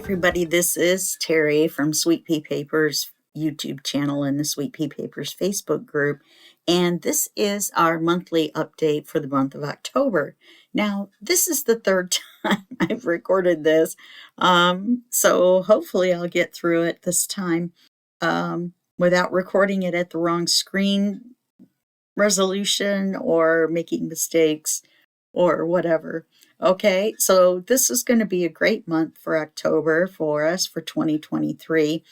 everybody, this is Terry from Sweet Pea Papers YouTube channel and the Sweet Pea Papers Facebook group, and this is our monthly update for the month of October. Now, this is the third time I've recorded this, so hopefully I'll get through it this time without recording it at the wrong screen resolution or making mistakes or whatever. Okay, so this is going to be a great month for October for us for 2023.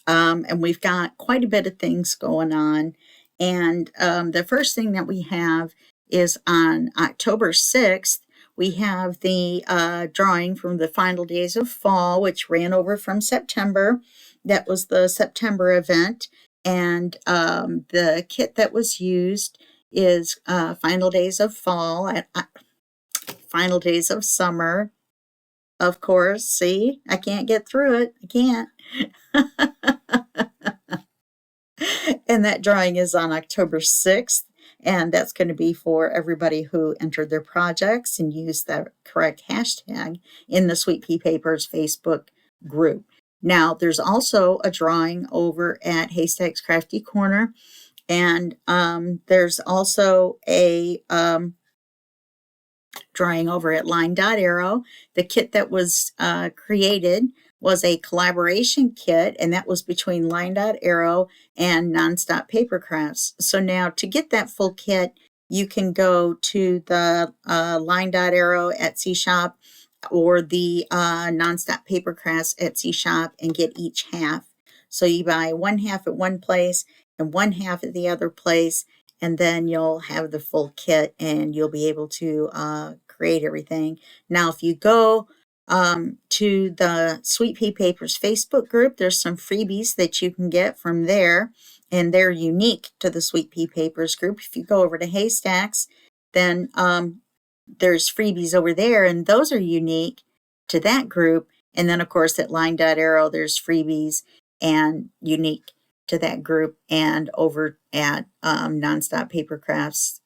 And we've got quite a bit of things going on. And the first thing that we have is on October 6th, we have the drawing from the final days of fall, which ran over from September. That was the September event. And the kit that was used is Final Days of Fall. Final Days of Summer, of course. See, I can't get through it. I can't. And that drawing is on October 6th, and that's going to be for everybody who entered their projects and used the correct hashtag in the Sweet Pea Papers Facebook group. Now, there's also a drawing over at Haystack's Crafty Corner, and there's also a drawing over at LineDotArrow. The kit that was created was a collaboration kit, and that was between LineDotArrow and Nonstop Papercrafts. So now to get that full kit, you can go to the LineDotArrow Etsy shop or the Nonstop Papercrafts Etsy shop and get each half. So you buy one half at one place and one half at the other place, and then you'll have the full kit and you'll be able to create everything. Now, if you go to the Sweet Pea Papers Facebook group, there's some freebies that you can get from there, and they're unique to the Sweet Pea Papers group. If you go over to Haystacks, then there's freebies over there, and those are unique to that group. And then, of course, at LineDotArrow, there's freebies and unique to that group, and over at Nonstop Papercrafts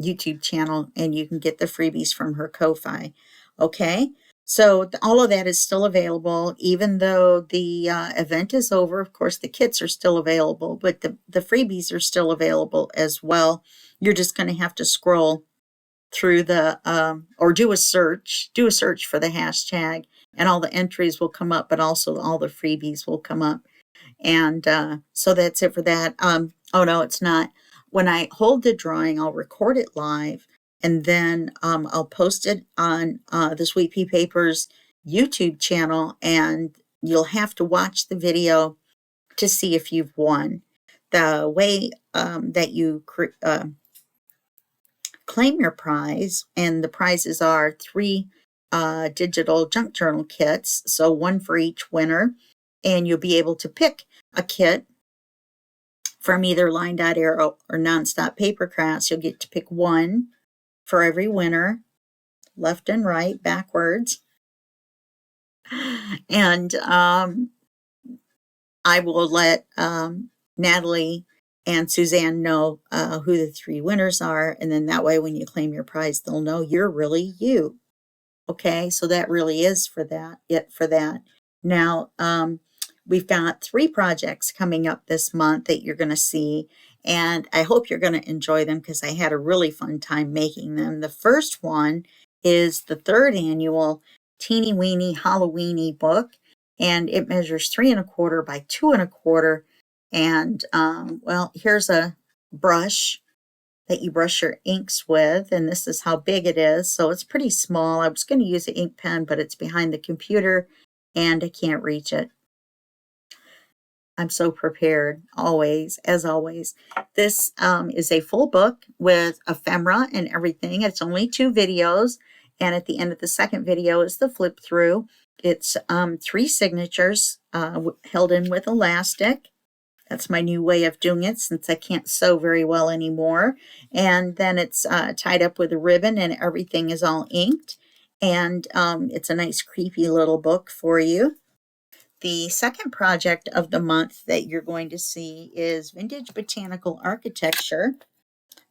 YouTube channel, and you can get the freebies from her Ko-Fi. Okay, so all of that is still available, even though the event is over. Of course, the kits are still available, but the freebies are still available as well. You're just going to have to scroll through the or do a search for the hashtag, and all the entries will come up, but also all the freebies will come up. And so that's it for that. Oh, no, it's not. When I hold the drawing, I'll record it live, and then I'll post it on the Sweet Pea Papers YouTube channel, and you'll have to watch the video to see if you've won. The way that you claim your prize, and the prizes are 3 digital junk journal kits, so 1 for each winner, and you'll be able to pick a kit from either LineDotArrow or Nonstop Papercrafts. You'll get to pick 1 for every winner, left and right, backwards. And I will let Natalie and Suzanne know who the 3 winners are, and then that way when you claim your prize, they'll know you're really you. Okay, so that really is for that. Now, we've got 3 projects coming up this month that you're going to see, and I hope you're going to enjoy them because I had a really fun time making them. The first one is the 3rd annual Teeny Weeny Halloweeny book, and it measures 3 1/4 by 2 1/4. And well, here's a brush that you brush your inks with, and this is how big it is. So it's pretty small. I was going to use an ink pen, but it's behind the computer and I can't reach it. I'm so prepared, always, as always. This is a full book with ephemera and everything. It's only 2 videos, and at the end of the second video is the flip through. It's 3 signatures held in with elastic. That's my new way of doing it since I can't sew very well anymore. And then it's tied up with a ribbon, and everything is all inked. And it's a nice creepy little book for you. The second project of the month that you're going to see is Vintage Botanical Architecture,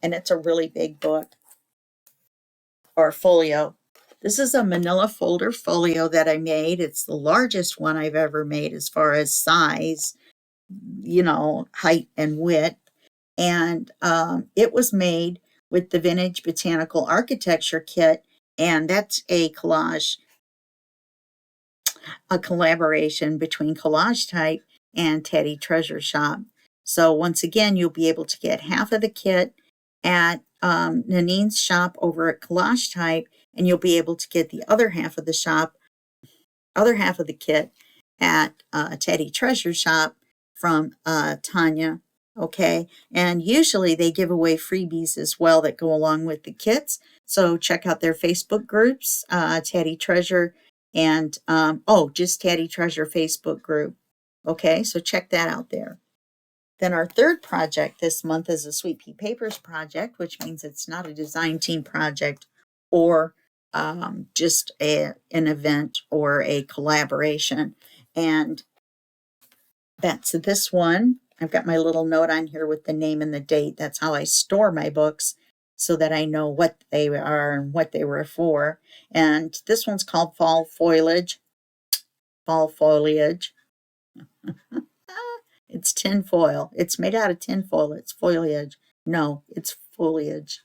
and it's a really big book, or folio. This is a manila folder folio that I made. It's the largest one I've ever made as far as size, height and width. And it was made with the Vintage Botanical Architecture Kit, and that's a collaboration between Collagetype and Tatty Treasure Shop. So once again, you'll be able to get half of the kit at Nanine's shop over at Collagetype, and you'll be able to get the other half of the kit at Tatty Treasure Shop from Tanya. Okay, and usually they give away freebies as well that go along with the kits. So check out their Facebook groups, Tatty Treasure, and just Tatty Treasure Facebook group. Okay, so check that out there. Then our third project this month is a Sweet Pea Papers project, which means it's not a design team project or just an event or a collaboration. And that's this one. I've got my little note on here with the name and the date. That's how I store my books so that I know what they are and what they were for. And this one's called Fall Foliage. Fall Foliage. It's tin foil. It's made out of tin foil. It's foliage. No, it's foliage.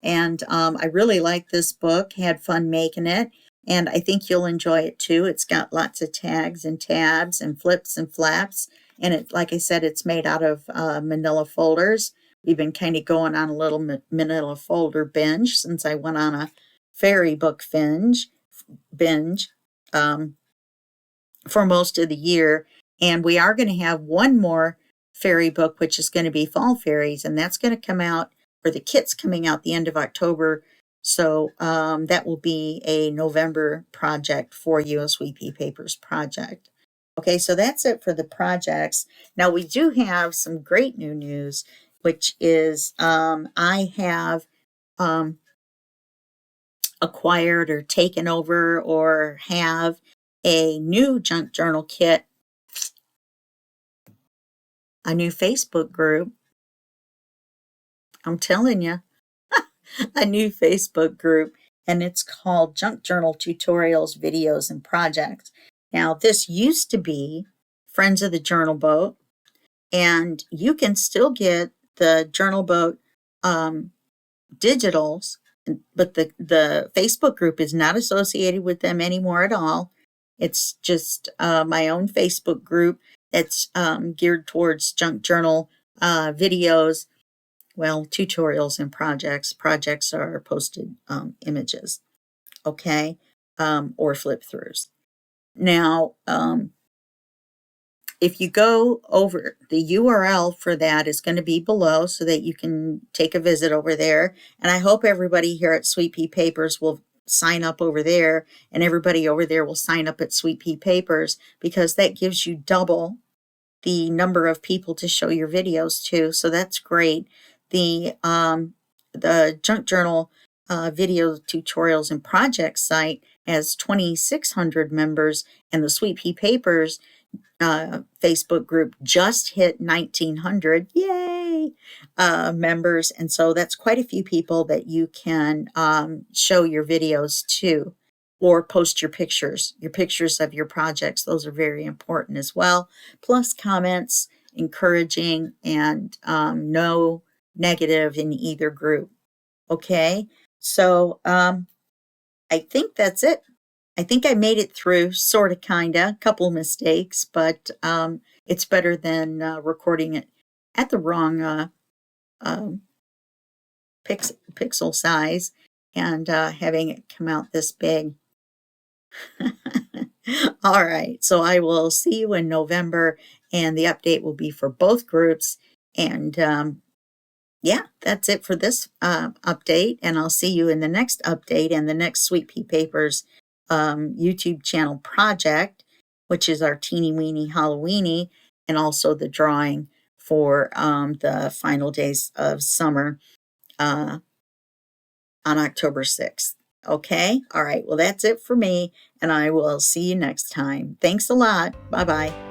And I really like this book. Had fun making it. And I think you'll enjoy it too. It's got lots of tags and tabs and flips and flaps. And it, like I said, it's made out of manila folders. We've been kind of going on a little manila folder binge since I went on a fairy book binge for most of the year. And we are going to have one more fairy book, which is going to be Fall Fairies, and that's going to come out, or the kit's coming out the end of October. So that will be a November project for you, a Sweet Pea Papers project. Okay, so that's it for the projects. Now we do have some great new news, which is I have acquired or taken over or have a new junk journal kit, a new Facebook group. I'm telling you, a new Facebook group, and it's called Junk Journal Tutorials, Videos, and Projects. Now, this used to be Friends of the Journal Boat, and you can still get the Journal Boat digitals, but the Facebook group is not associated with them anymore at all. It's just my own Facebook group. It's geared towards junk journal videos, tutorials and projects. Projects are posted images, okay, or flip throughs. Now, if you go over, the URL for that is going to be below so that you can take a visit over there. And I hope everybody here at Sweet Pea Papers will sign up over there, and everybody over there will sign up at Sweet Pea Papers, because that gives you double the number of people to show your videos to. So that's great. The Junk Journal video tutorials and projects site has 2,600 members, and the Sweet Pea Papers Facebook group just hit 1,900, yay, members. And so that's quite a few people that you can show your videos to, or post your pictures of your projects. Those are very important as well. Plus comments, encouraging, and no negative in either group. Okay, so I think that's it. I think I made it through, sort of, kinda, a couple mistakes, but it's better than recording it at the wrong pixel size and having it come out this big. All right, so I will see you in November, and the update will be for both groups. And yeah, that's it for this update, and I'll see you in the next update and the next Sweet Pea Papers YouTube channel project, which is our Teeny Weeny Halloweeny, and also the drawing for the final days of summer on October 6th. Okay? All right. Well, that's it for me, and I will see you next time. Thanks a lot. Bye-bye.